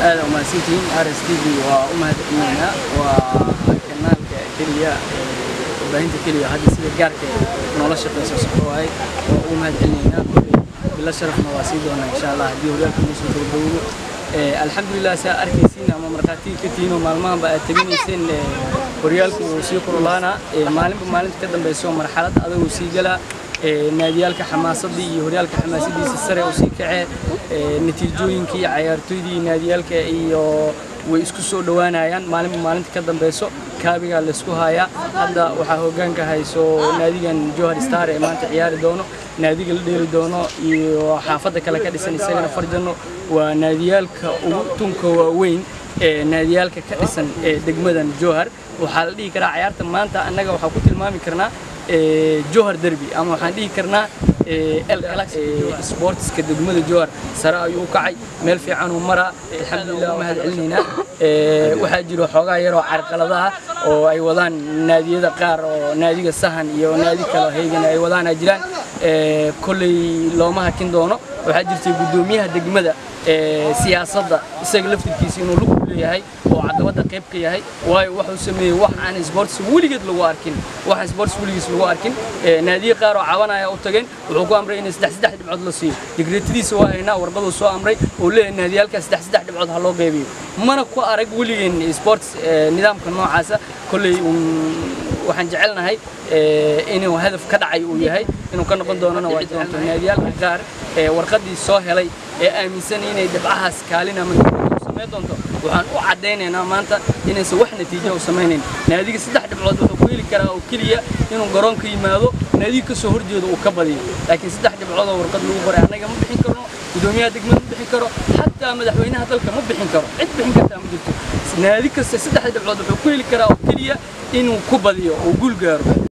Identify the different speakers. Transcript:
Speaker 1: هذا وما سنتين RSTV وأمهات إيمانا وكنال كلية وبهنت كلية هذه سير جارك نولا شقة سوسكواي وأمهات إيمانا بالله شرف مواسيدنا إن شاء الله دي ولكم مسلم تقولوا الحمد لله سأركيسين أما مركاتي كتير ومالمان بقى تبيني سن وريالكم وسيقول لنا مالين تقدم بيسوي مرحلة هذا وسيجلا ناديالك حماسة دي وريالك حماسة دي السريع وسيكع نتيجوينكي عيارتودي ناديالك إيو ويسكسو دوانايان مالين تقدم بيسو كابيغا لسكو هايا هذا وحاهوغانك هايسو ناديغان جوهر ستار إمان تعياري دونو ناديغ الدير دونو iyo xaafada kala ka dhisan isagana farjano waa naadiyalka ugu tunka weyn naadiyalka ka dhisan degmadan Jowhar waxa la dhigi karaa ciyaarta maanta anaga waxa ku tilmaami karnaa Jowhar derby ama waxaan dhigi karnaa sports ka degmada Jowhar sare ayuu kacay meel fiican uu mara alxamdulillah ma hadcelinayna waxa jiro xogaa yar oo carqaladaha oo ay wadaan naadiyada qaar oo naadiga sahan iyo naadi kale heegan ay wadaan jiraan كلي لومها كندونه وحجرتي قدوميها دقمدة سياسة استغلفت الكيسين ولوك ليهاي وعدوات قيب كيهاي وواحد سمي واحد عن سبورتس وليجد لواركين واحد سبورتس وليجد لواركين نادي قارو عوانا يا أوتجين وحكوا أمري إن سدح بعض لصي دقريتي سواء هنا وربضوا سواء أمري ولا النادي هالك سدح بعض هاللو جايبين ما نقوا أرق ولين سبورتس نظام كنوع عسى كلي waxaan jecelnahay inuu hadaf ka dhacay uu yahay inuu ka noqon doono doonto naadiyalka qaar warqadii soo helay aaminsan inay dabcahaas kaalin ama sameey doonto waxaan u cadeynaynaa maanta inaysan wax natiijo u sameeynin naadiga 3 dhibcood wuxuu ku heli karaa oo kaliya inuu garoonka yimaado naadiga ka soo horjeedo uu ka badiyo laakiin 3 dhibcood oo warqad lagu qoray anaga ma bixin karno gudoomiyaha degmada ma bixin karo hatta madaxweynaha dalka ma bixin karo cid bixin kartaa ma jirto naadiga 3 dhibcood wuxuu ku heli karaa oo kaliya inuu ku badiyo oo guul gaaro